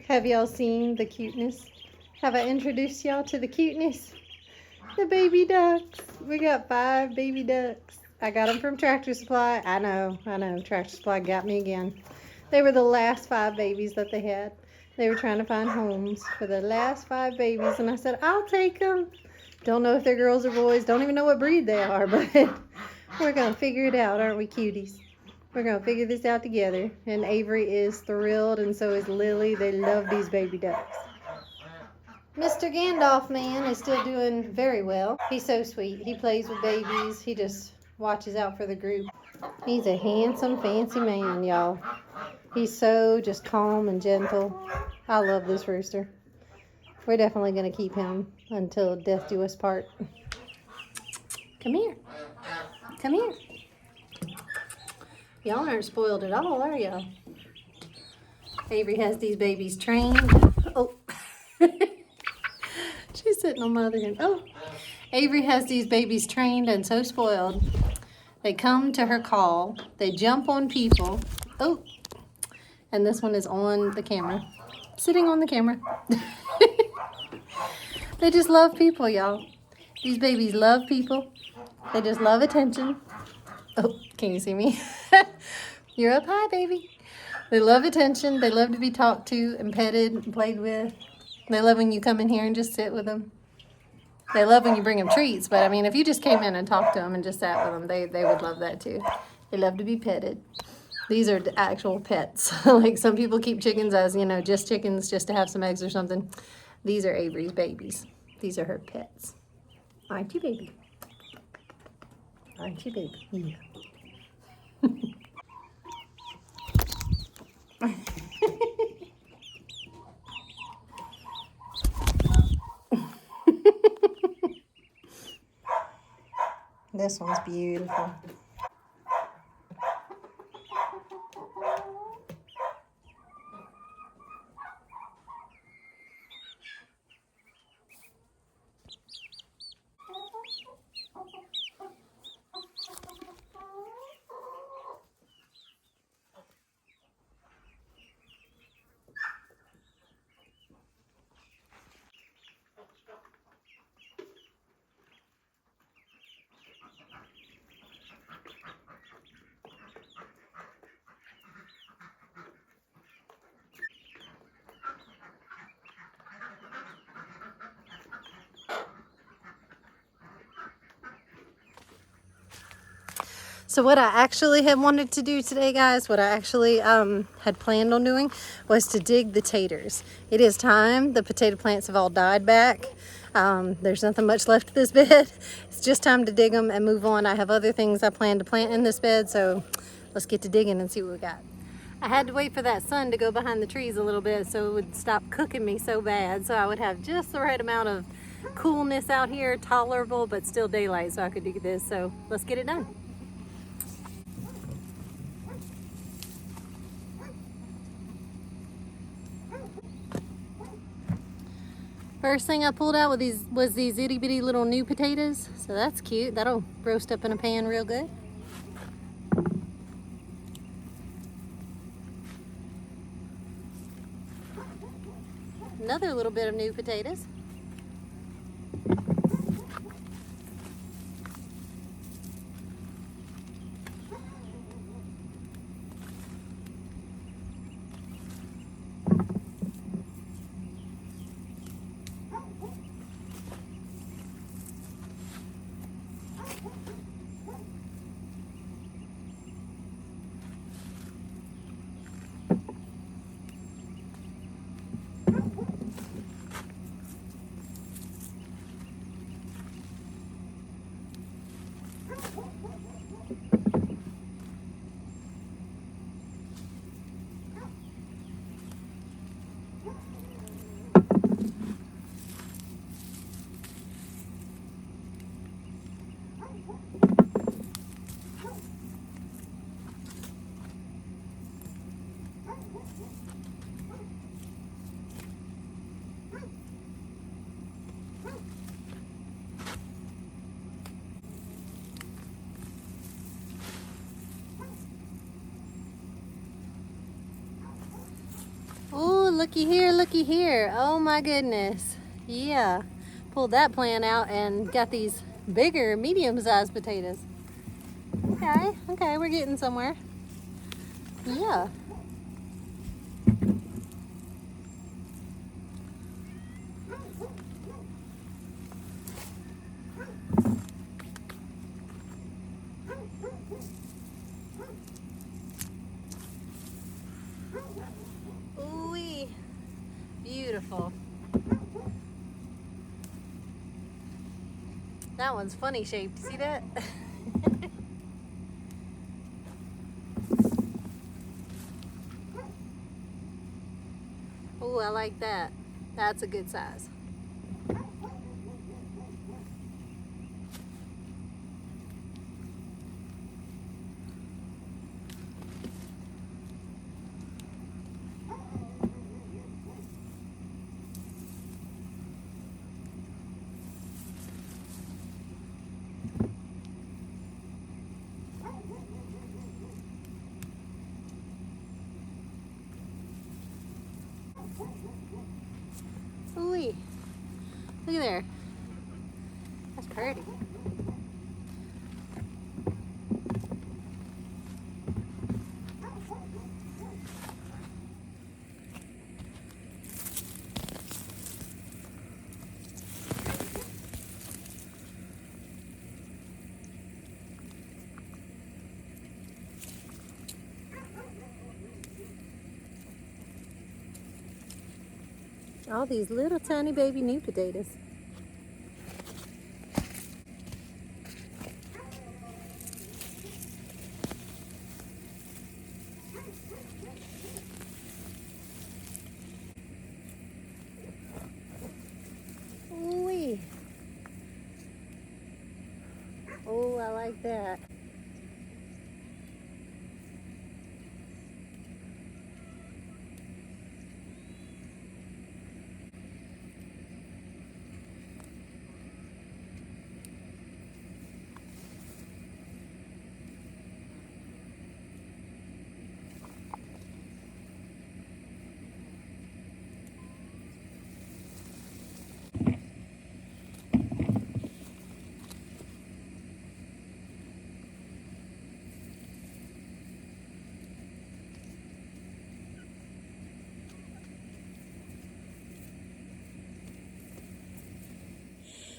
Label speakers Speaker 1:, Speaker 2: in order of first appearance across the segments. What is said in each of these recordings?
Speaker 1: Have y'all seen the cuteness? Have I introduced y'all to the cuteness? The baby ducks. We got 5 baby ducks. I got them from Tractor Supply. I know. Tractor Supply got me again. They were the last 5 babies that they had. They were trying to find homes for the last 5 babies, and I said, I'll take them. Don't know if they're girls or boys. Don't even know what breed they are, but we're going to figure it out, aren't we, cuties? We're going to figure this out together. And Avery is thrilled, and so is Lily. They love these baby ducks. Mr. Gandalf man is still doing very well. He's so sweet. He plays with babies. He just watches out for the group. He's a handsome, fancy man, y'all. He's so just calm and gentle. I love this rooster. We're definitely going to keep him until death do us part. Come here. Come here. Y'all aren't spoiled at all, are y'all? Avery has these babies trained. Oh. She's sitting on my other hand. Oh. Avery has these babies trained and so spoiled. They come to her call. They jump on people. Oh. And this one is on the camera. Sitting on the camera. They just love people, y'all. These babies love people. They just love attention. Oh, can you see me? You're up high, baby. They love attention. They love to be talked to and petted and played with. They love when you come in here and just sit with them. They love when you bring them treats, but I mean, if you just came in and talked to them and just sat with them, they would love that too. They love to be petted. These are actual pets. Like some people keep chickens as, you know, just chickens just to have some eggs or something. These are Avery's babies. These are her pets. Aren't you, baby? Aren't you, baby? Yeah. This one's beautiful. So what I actually had wanted to do today, guys, what I actually had planned on doing was to dig the taters. It is time. The potato plants have all died back. There's nothing much left of this bed. It's just time to dig them and move on. I have other things I plan to plant in this bed, so let's get to digging and see what we got. I had to wait for that sun to go behind the trees a little bit so it would stop cooking me so bad, so I would have just the right amount of coolness out here, tolerable, but still daylight, so I could do this. So let's get it done. First thing I pulled out was these itty bitty little new potatoes. So that's cute. That'll roast up in a pan real good. Another little bit of new potatoes. looky here, looky here. Oh my goodness. Yeah. Pulled that plant out and got these bigger, medium-sized potatoes. Okay, okay, we're getting somewhere. Yeah. Ooh-wee. Beautiful. That one's funny shaped. See that? Oh, I like that. That's a good size. Ooh-wee. Look at there. That's pretty. All these little tiny baby new potatoes. Ooh-wee. Oh, I like that.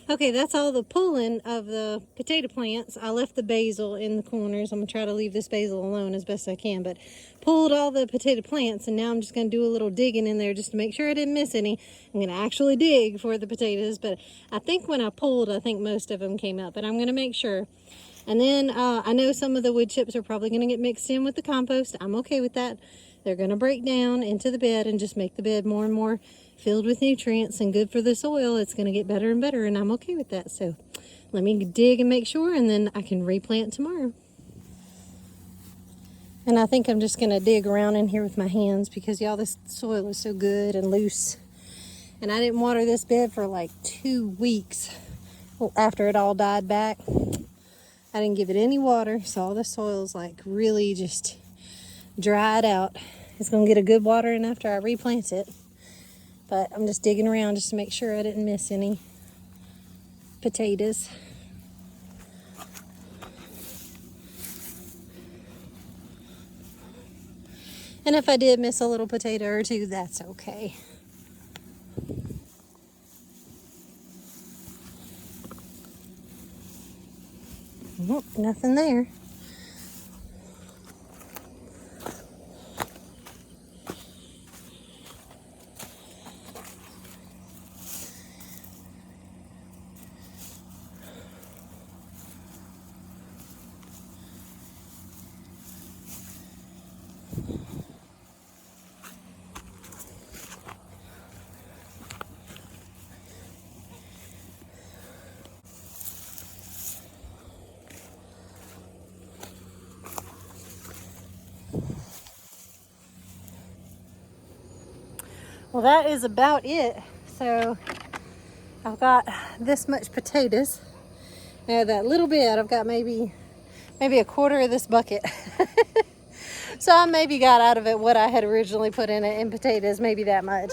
Speaker 1: Okay, that's all the pulling of the potato plants. I left the basil in the corners. I'm gonna try to leave this basil alone as best I can, but pulled all the potato plants, and now I'm just gonna do a little digging in there just to make sure I didn't miss any. I'm gonna actually dig for the potatoes, but I think when I pulled, I think most of them came up, but I'm gonna make sure. And then I know some of the wood chips are probably gonna get mixed in with the compost. I'm okay with that. They're gonna break down into the bed and just make the bed more and more filled with nutrients and good for the soil. It's going to get better and better, and I'm okay with that. So let me dig and make sure, and then I can replant tomorrow. And I think I'm just going to dig around in here with my hands because, y'all, this soil is so good and loose. And I didn't water this bed for like 2 weeks after it all died back. I didn't give it any water, so all the soil is like really just dried out. It's going to get a good watering after I replant it. But I'm just digging around just to make sure I didn't miss any potatoes. And if I did miss a little potato or two, that's okay. Nope, nothing there. Well, that is about it. So I've got this much potatoes. Now that little bit, I've got maybe a quarter of this bucket. So I maybe got out of it what I had originally put in it in potatoes, maybe that much,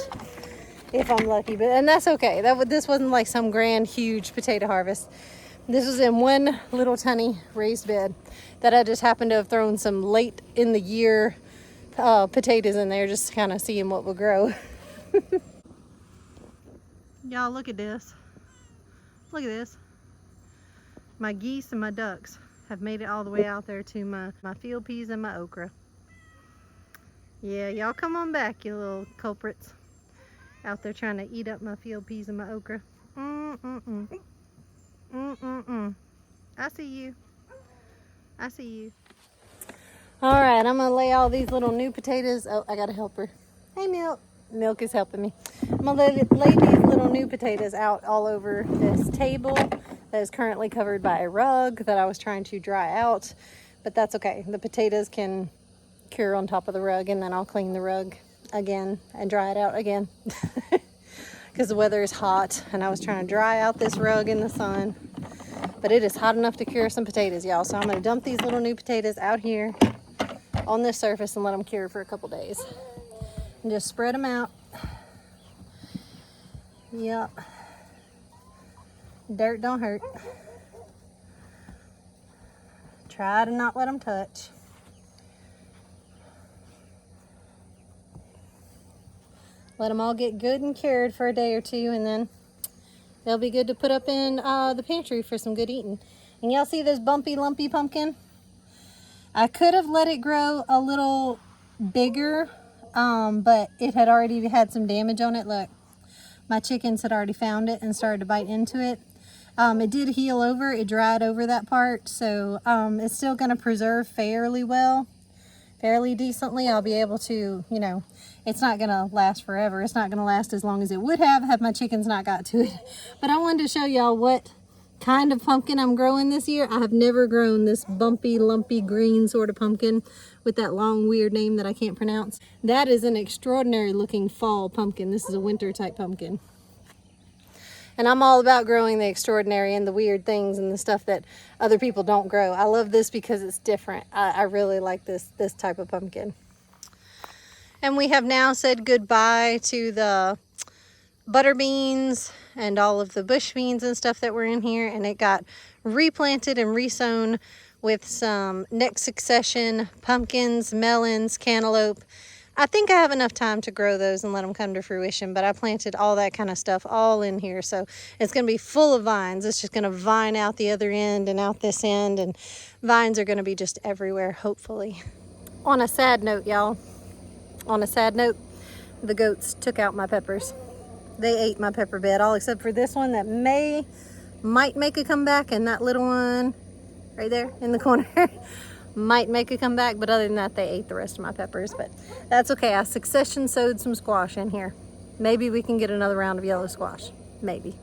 Speaker 1: if I'm lucky. But and that's okay. This wasn't like some grand, huge potato harvest. This was in one little tiny raised bed that I just happened to have thrown some late in the year potatoes in there, just kind of seeing what would grow. Y'all, look at this. Look at this. My geese and my ducks have made it all the way out there to my field peas and my okra. Yeah, y'all come on back, you little culprits. Out there trying to eat up my field peas and my okra. I see you. I see you. All right, I'm gonna lay all these little new potatoes. Oh, I got a helper. Hey, Milk. Milk is helping me. I'm gonna lay these little new potatoes out all over this table that is currently covered by a rug that I was trying to dry out, but that's okay. The potatoes can cure on top of the rug, and then I'll clean the rug again and dry it out again because the weather is hot and I was trying to dry out this rug in the sun, but it is hot enough to cure some potatoes, y'all. So I'm going to dump these little new potatoes out here on this surface and let them cure for a couple days and just spread them out. Yep, dirt don't hurt. Try to not let them touch. Let them all get good and cured for a day or two, and then they'll be good to put up in the pantry for some good eating. And y'all see this bumpy, lumpy pumpkin? I could have let it grow a little bigger, but it had already had some damage on it. Look, my chickens had already found it and started to bite into it. It did heal over, it dried over that part, so it's still going to preserve fairly well. Fairly decently. I'll be able to, you know, it's not going to last forever. It's not going to last as long as it would have had my chickens not got to it. But I wanted to show y'all what kind of pumpkin I'm growing this year. I have never grown this bumpy, lumpy, green sort of pumpkin with that long, weird name that I can't pronounce. That is an extraordinary looking fall pumpkin. This is a winter type pumpkin. And I'm all about growing the extraordinary and the weird things and the stuff that other people don't grow. I love this because it's different. I really like this type of pumpkin. And we have now said goodbye to the butter beans and all of the bush beans and stuff that were in here. And it got replanted and resown with some next succession pumpkins, melons, cantaloupe. I think I have enough time to grow those and let them come to fruition, but I planted all that kind of stuff all in here. So it's going to be full of vines. It's just going to vine out the other end and out this end, and vines are going to be just everywhere, hopefully. On a sad note, y'all, on a sad note, the goats took out my peppers. They ate my pepper bed, all except for this one that might make a comeback, and that little one right there in the corner might make a comeback, but other than that, they ate the rest of my peppers. But that's okay. I succession sowed some squash in here. Maybe we can get another round of yellow squash. Maybe.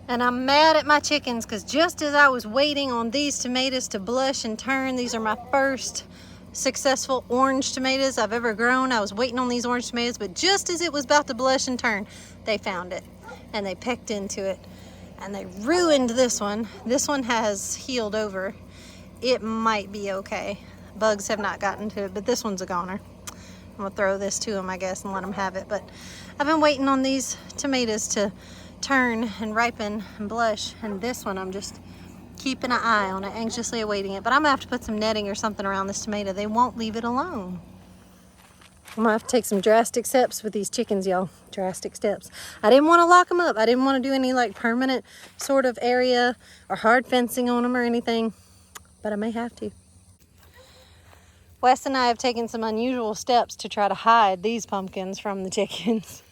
Speaker 1: And I'm mad at my chickens because just as I was waiting on these tomatoes to blush and turn, these are my first successful orange tomatoes I've ever grown. I was waiting on these orange tomatoes, but just as it was about to blush and turn, they found it and they pecked into it and they ruined this one. This one has healed over. It might be okay. Bugs have not gotten to it, but this one's a goner. I'm gonna throw this to them, I guess, and let them have it. But I've been waiting on these tomatoes to turn and ripen and blush, and this one I'm just keeping an eye on it, anxiously awaiting it. But I'm gonna have to put some netting or something around this tomato. They won't leave it alone. I'm gonna have to take some drastic steps with these chickens, y'all. Drastic steps. I didn't want to lock them up. I didn't want to do any like permanent sort of area or hard fencing on them or anything, but I may have to. Wes and I have taken some unusual steps to try to hide these pumpkins from the chickens.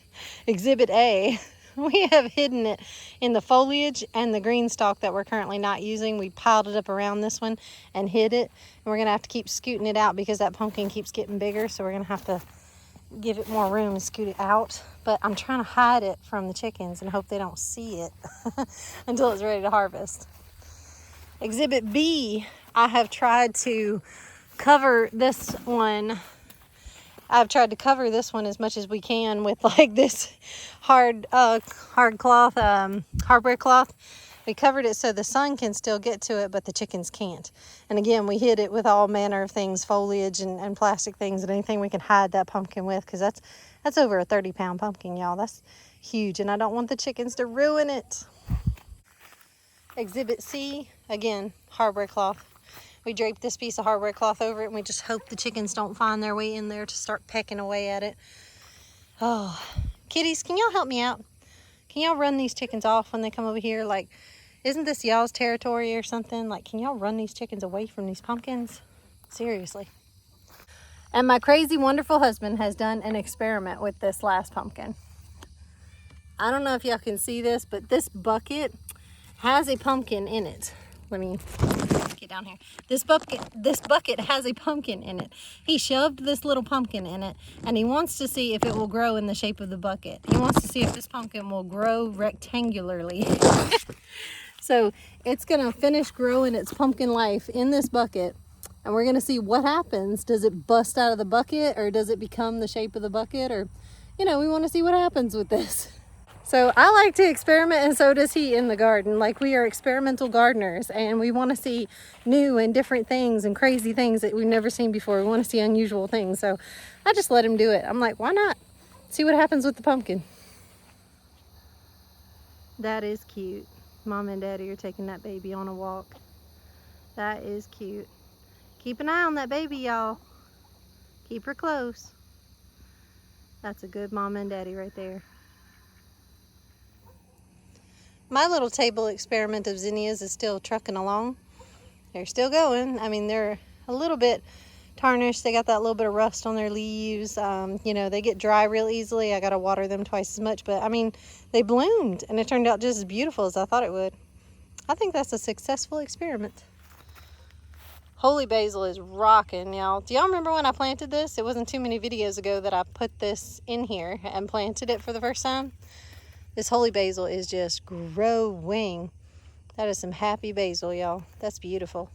Speaker 1: Exhibit A, we have hidden it in the foliage and the green stalk that we're currently not using. We piled it up around this one and hid it. And we're gonna have to keep scooting it out because that pumpkin keeps getting bigger. So we're gonna have to give it more room and scoot it out. But I'm trying to hide it from the chickens and hope they don't see it until it's ready to harvest. Exhibit B, I have tried to cover this one. I've tried to cover this one as much as we can with like this hardware cloth, We covered it so the sun can still get to it, but the chickens can't. And again, we hid it with all manner of things, foliage and plastic things and anything we can hide that pumpkin with, because that's over a 30-pound pumpkin, y'all. That's huge, and I don't want the chickens to ruin it. Exhibit C, again, hardware cloth. We draped this piece of hardware cloth over it, and we just hope the chickens don't find their way in there to start pecking away at it. Oh, kitties, can y'all help me out? Can y'all run these chickens off when they come over here? Like, isn't this y'all's territory or something? Like, can y'all run these chickens away from these pumpkins? Seriously. And my crazy, wonderful husband has done an experiment with this last pumpkin. I don't know if y'all can see this, but this bucket has a pumpkin in it. Let me get down here. This bucket has a pumpkin in it. He shoved this little pumpkin in it, and he wants to see if it will grow in the shape of the bucket. He wants to see if this pumpkin will grow rectangularly. So it's gonna finish growing its pumpkin life in this bucket, and we're gonna see what happens. Does it bust out of the bucket, or does it become the shape of the bucket? Or, you know, we want to see what happens with this. So I like to experiment, and so does he in the garden. Like, we are experimental gardeners, and we want to see new and different things and crazy things that we've never seen before. We want to see unusual things. So I just let him do it. I'm like, why not? See what happens with the pumpkin. That is cute. Mom and Daddy are taking that baby on a walk. That is cute. Keep an eye on that baby, y'all. Keep her close. That's a good Mom and Daddy right there. My little table experiment of zinnias is still trucking along. They're still going. I mean, they're a little bit tarnished. They got that little bit of rust on their leaves. You know, they get dry real easily. I got to water them twice as much. But, I mean, they bloomed, and it turned out just as beautiful as I thought it would. I think that's a successful experiment. Holy basil is rocking, y'all. Do y'all remember when I planted this? It wasn't too many videos ago that I put this in here and planted it for the first time. This holy basil is just growing. That is some happy basil, y'all. That's beautiful.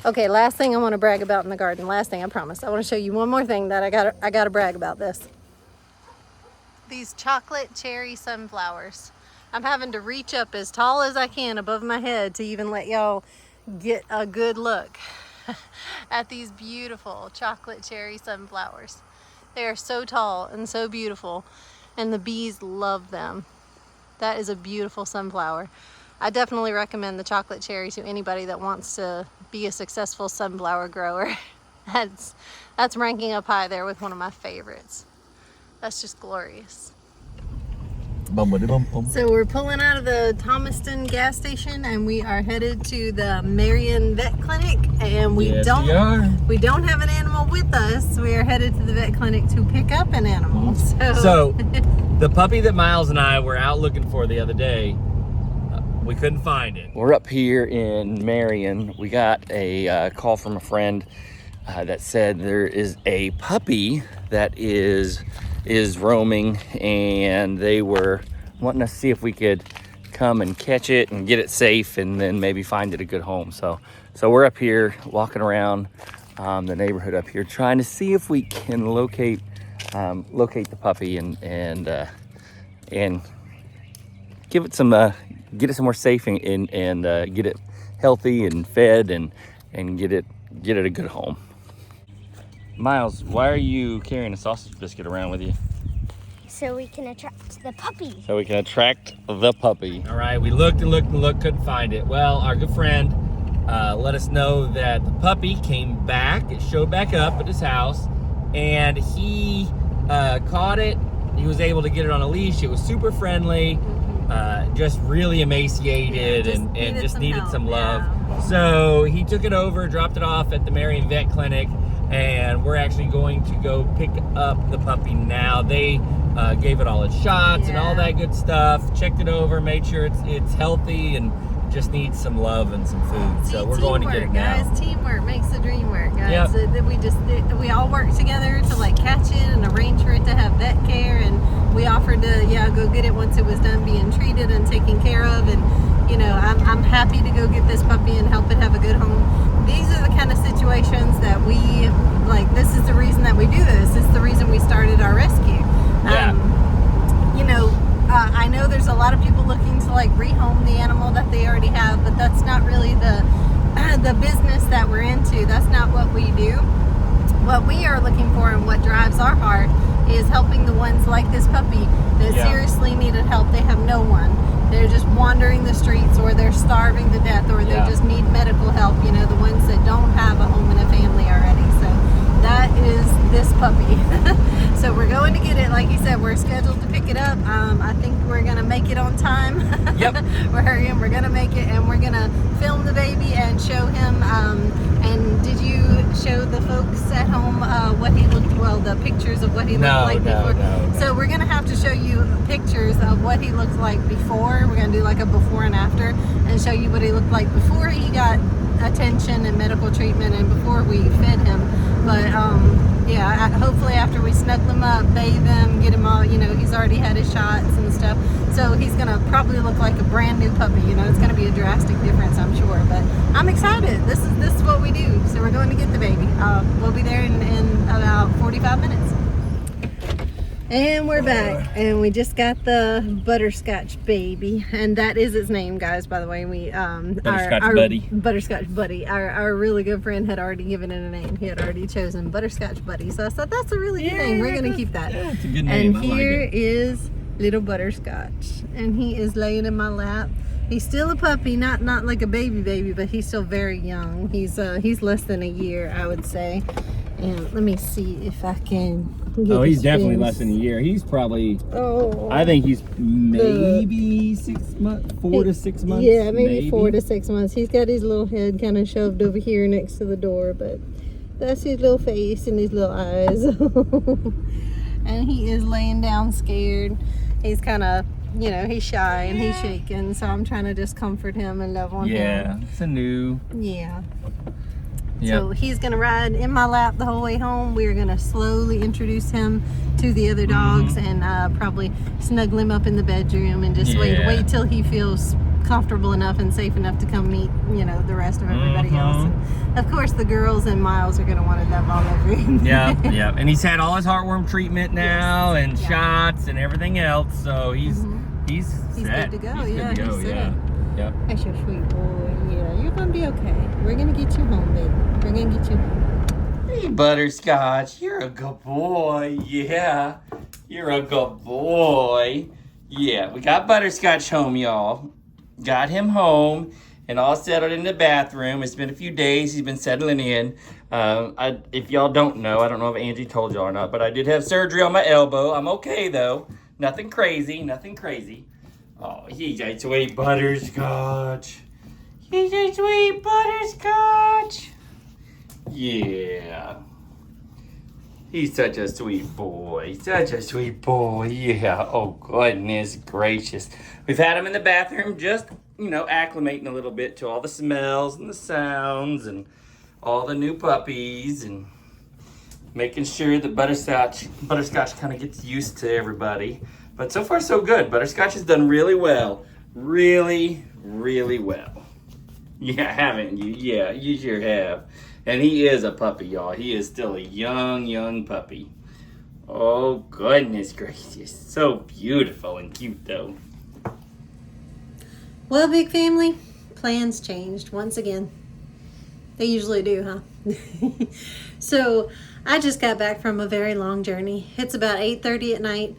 Speaker 1: Okay, last thing I want to brag about in the garden. Last thing, I promise. I want to show you one more thing that I gotta brag about this. These chocolate cherry sunflowers. I'm having to reach up as tall as I can above my head to even let y'all get a good look at these beautiful chocolate cherry sunflowers. They are so tall and so beautiful, and the bees love them. That is a beautiful sunflower. I definitely recommend the chocolate cherry to anybody that wants to be a successful sunflower grower. That's ranking up high there with one of my favorites. That's just glorious. So we're pulling out of the Thomasville gas station, and we are headed to the Marion Vet Clinic, and we don't have an animal with us. We are headed to the vet clinic to pick up an animal.
Speaker 2: So the puppy that Miles and I were out looking for the other day, we couldn't find it. We're up here in Marion. We got a call from a friend that said there is a puppy that is roaming, and they were wanting to see if we could come and catch it and get it safe, and then maybe find it a good home. So we're up here walking around the neighborhood up here, trying to see if we can locate the puppy and give it some get it somewhere safe and get it healthy and fed and get it a good home. Miles, why are you carrying a sausage biscuit around with you?
Speaker 3: So we can attract the puppy.
Speaker 2: All right, we looked and looked and looked, couldn't find it. Well, our good friend let us know that the puppy came back. It showed back up at his house, and he caught it. He was able to get it on a leash. It was super friendly, just really emaciated, and just needed some love. Yeah. So he took it over, dropped it off at the Marion Vet Clinic, and we're actually going to go pick up the puppy now. They gave it all its shots and all that good stuff, checked it over, made sure it's healthy and just needs some love and some food. So we're going to get it now.
Speaker 1: Guys, teamwork makes the dream work, guys. Yep. We all work together to like catch it and arrange for it to have vet care, and we offered to go get it once it was done being treated and taken care of. And you know, I'm happy to go get this puppy and help it have a good home. These are the kind of situations that we like. This is the reason that we do this. It's the reason we started our rescue.
Speaker 2: Yeah.
Speaker 1: You know, I know there's a lot of people looking to like rehome the animal that they already have, but that's not really the business that we're into. That's not what we do. What we are looking for and what drives our heart is helping the ones like this puppy that seriously needed help. They have no one. They're just wandering the streets, or they're starving to death, or they just need medical help. You know, the ones that don't have a home and a family already. So that is this puppy. So we're going to get it. Like you said, we're scheduled to pick it up. I think we're going to make it on time.
Speaker 2: Yep.
Speaker 1: We're hurrying. We're going to make it, and we're going to film the baby and show him. And did you show the folks at home what he looked, the pictures of what he looked like before?
Speaker 2: No.
Speaker 1: So we're going to have to show you pictures of what he looked like before. We're going to do like a before and after and show you what he looked like before he got attention and medical treatment and before we fed him. But yeah, hopefully after we snuggle him up, bathe him, get him all, you know, he's already had his shots and stuff. So he's going to probably look like a brand new puppy. You know, it's going to be a drastic difference, I'm sure. But I'm excited. This is what we do. So we're going to get the baby. We'll be there in about 45 minutes. And we're back, and we just got the butterscotch baby, and that is its name, guys. By the way, we Butterscotch Buddy. Our really good friend had already given it a name. He had already chosen Butterscotch Buddy, so I thought that's a really good name. We're gonna keep that.
Speaker 2: Yeah, it's a good name.
Speaker 1: And here is little Butterscotch, and he is laying in my lap. He's still a puppy, not like a baby, but he's still very young. He's less than a year, I would say. And let me see if I can get
Speaker 2: he's
Speaker 1: his
Speaker 2: definitely
Speaker 1: fins.
Speaker 2: less than a year. He's probably, I think he's maybe 6 months, 4 to 6 months.
Speaker 1: Yeah, maybe 4 to 6 months. He's got his little head kind of shoved over here next to the door, but that's his little face and his little eyes. And he is laying down scared. He's kind of, you know, he's shy and he's shaking, so I'm trying to just comfort him and love on him.
Speaker 2: Yeah, it's a new.
Speaker 1: Yeah.
Speaker 2: Yep.
Speaker 1: So he's going to ride in my lap the whole way home. We're going to slowly introduce him to the other dogs and probably snuggle him up in the bedroom and just wait till he feels comfortable enough and safe enough to come meet, you know, the rest of everybody else. And of course, the girls and Miles are going to want to love all over him.
Speaker 2: Yeah. And he's had all his heartworm treatment now and shots and everything else. So he's set.
Speaker 1: good to go.
Speaker 2: He's good to go.
Speaker 1: He's
Speaker 2: Yeah. Yep.
Speaker 1: That's your sweet boy. Yeah, you're going to be okay. We're going to get you home, baby. We're going to get you home.
Speaker 2: Hey, Butterscotch, you're a good boy. Yeah, you're a good boy. Yeah, we got Butterscotch home, y'all. Got him home and all settled in the bathroom. It's been a few days. He's been settling in. If y'all don't know, I don't know if Angie told y'all or not, but I did have surgery on my elbow. I'm okay, though. Nothing crazy. Oh, he's a sweet Butterscotch. He's a sweet Butterscotch. Yeah. He's such a sweet boy. Yeah. Oh, goodness gracious. We've had him in the bathroom just, you know, acclimating a little bit to all the smells and the sounds and all the new puppies and making sure that Butterscotch kind of gets used to everybody. But so far, so good. Butterscotch has done really well. Really well. Yeah, haven't you? Yeah, you sure have. And he is a puppy, y'all. He is still a young puppy. Oh, goodness gracious. So beautiful and cute, though.
Speaker 1: Well, big family, plans changed once again. They usually do, huh? So, I just got back from a very long journey. It's about 8:30 at night.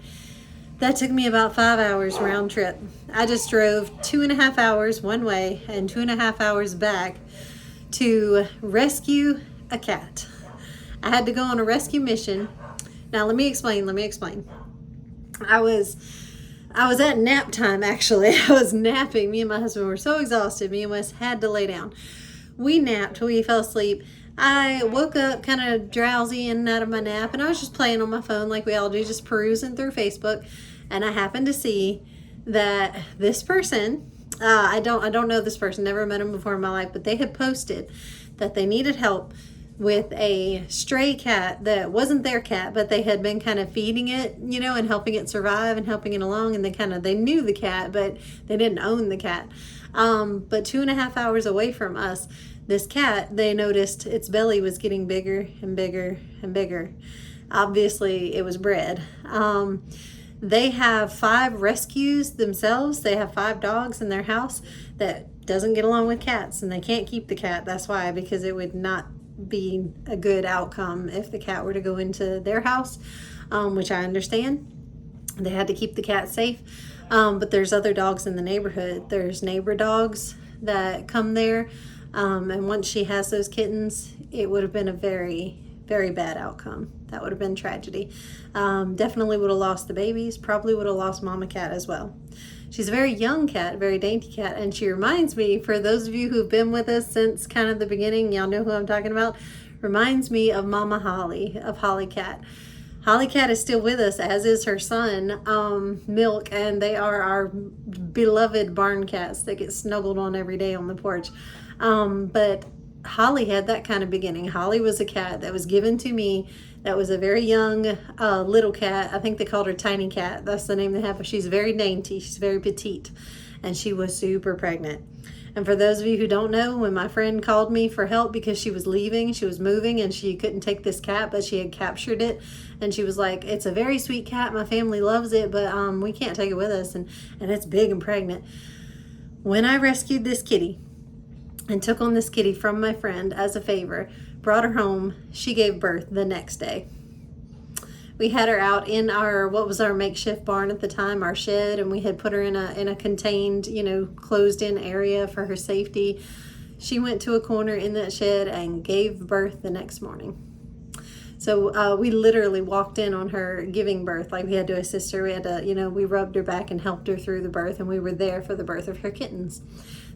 Speaker 1: That took me about 5 hours round trip. I just drove 2.5 hours one way and 2.5 hours back to rescue a cat. I had to go on a rescue mission. Now let me explain. I was at nap time, actually. I was napping. Me and my husband were so exhausted. Me and Wes had to lay down. We napped. We fell asleep. I woke up kind of drowsy in and out of my nap, and I was just playing on my phone like we all do, just perusing through Facebook. And I happened to see that this person, I don't know this person, never met him before in my life, but they had posted that they needed help with a stray cat that wasn't their cat, but they had been kind of feeding it, you know, and helping it survive and helping it along. And they knew the cat, but they didn't own the cat. But 2.5 hours away from us, this cat, they noticed its belly was getting bigger and bigger and bigger. Obviously, it was bred. They have 5 rescues themselves. They have 5 dogs in their house that doesn't get along with cats, and they can't keep the cat. That's why, because it would not be a good outcome if the cat were to go into their house, which I understand. They had to keep the cat safe. But there's other dogs in the neighborhood. There's neighbor dogs that come there. And once she has those kittens, it would have been a very, very bad outcome. That would have been tragedy. Definitely would have lost the babies. Probably would have lost Mama Cat as well. She's a very young cat, very dainty cat. And she reminds me, for those of you who've been with us since kind of the beginning, y'all know who I'm talking about, reminds me of Mama Holly, of Holly Cat. Holly Cat is still with us, as is her son, Milk, and they are our beloved barn cats that get snuggled on every day on the porch. But Holly had that kind of beginning. Holly was a cat that was given to me that was a very young little cat. I think they called her Tiny Cat. That's the name they have. She's very dainty. She's very petite, and she was super pregnant. And for those of you who don't know, when my friend called me for help because she was leaving, she was moving, and she couldn't take this cat, but she had captured it. And she was like, it's a very sweet cat. My family loves it, but we can't take it with us. And it's big and pregnant. When I rescued this kitty and took on this kitty from my friend as a favor, brought her home, she gave birth the next day. We had her out in our, what was our makeshift barn at the time, our shed, and we had put her in a contained, closed in area for her safety. She went to a corner in that shed and gave birth the next morning. So we literally walked in on her giving birth. Like, we had to assist her. We had to, we rubbed her back and helped her through the birth, and we were there for the birth of her kittens.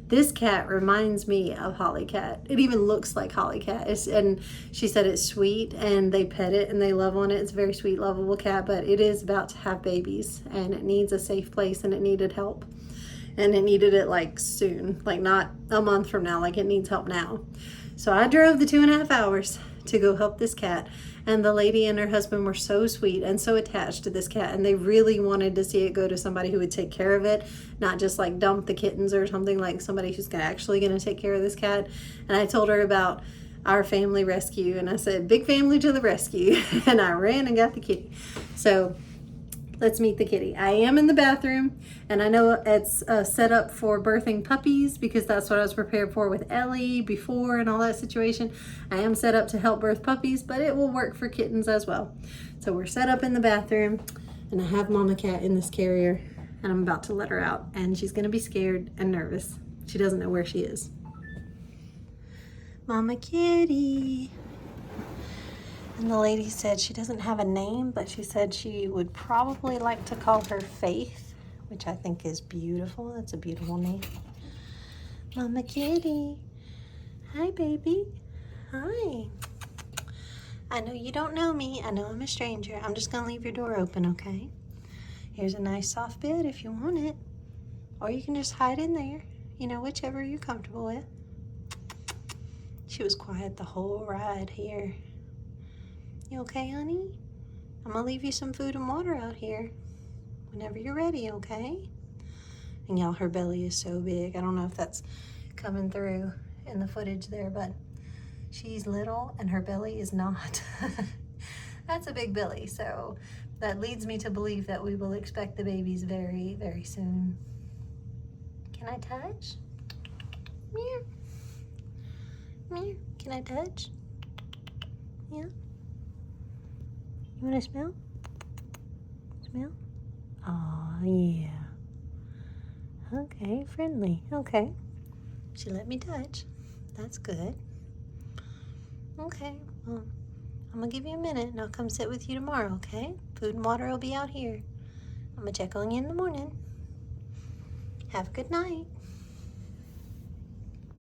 Speaker 1: This cat reminds me of Holly Cat. It even looks like Holly Cat. And she said it's sweet, and they pet it and they love on it. It's a very sweet, lovable cat, but it is about to have babies, and it needs a safe place, and it needed help. And it needed it like soon, like not a month from now, like it needs help now. So I drove the 2.5 hours to go help this cat. And the lady and her husband were so sweet and so attached to this cat, and they really wanted to see it go to somebody who would take care of it, not just like dump the kittens or something, like somebody who's actually going to take care of this cat. And I told her about our family rescue, and I said, big family to the rescue. And I ran and got the kitty. So let's meet the kitty. I am in the bathroom, and I know it's set up for birthing puppies because that's what I was prepared for with Ellie before and all that situation. I am set up to help birth puppies, but it will work for kittens as well. So we're set up in the bathroom, and I have Mama Cat in this carrier, and I'm about to let her out, and she's gonna be scared and nervous. She doesn't know where she is. Mama Kitty. And the lady said she doesn't have a name, but she said she would probably like to call her Faith, which I think is beautiful. That's a beautiful name. Mama Kitty. Hi, baby. Hi. I know you don't know me. I know I'm a stranger. I'm just going to leave your door open, okay? Here's a nice soft bed if you want it. Or you can just hide in there. Whichever you're comfortable with. She was quiet the whole ride here. You okay, honey? I'm gonna leave you some food and water out here whenever you're ready, okay? And y'all, her belly is so big. I don't know if that's coming through in the footage there, but she's little and her belly is not. That's a big belly, so that leads me to believe that we will expect the babies very, very soon. Can I touch? Meow. Meow. Can I touch? Yeah. You want to smell? Smell? Oh, yeah. Okay, friendly. Okay. She let me touch. That's good. Okay, well, I'm going to give you a minute, and I'll come sit with you tomorrow, okay? Food and water will be out here. I'm going to check on you in the morning. Have a good night.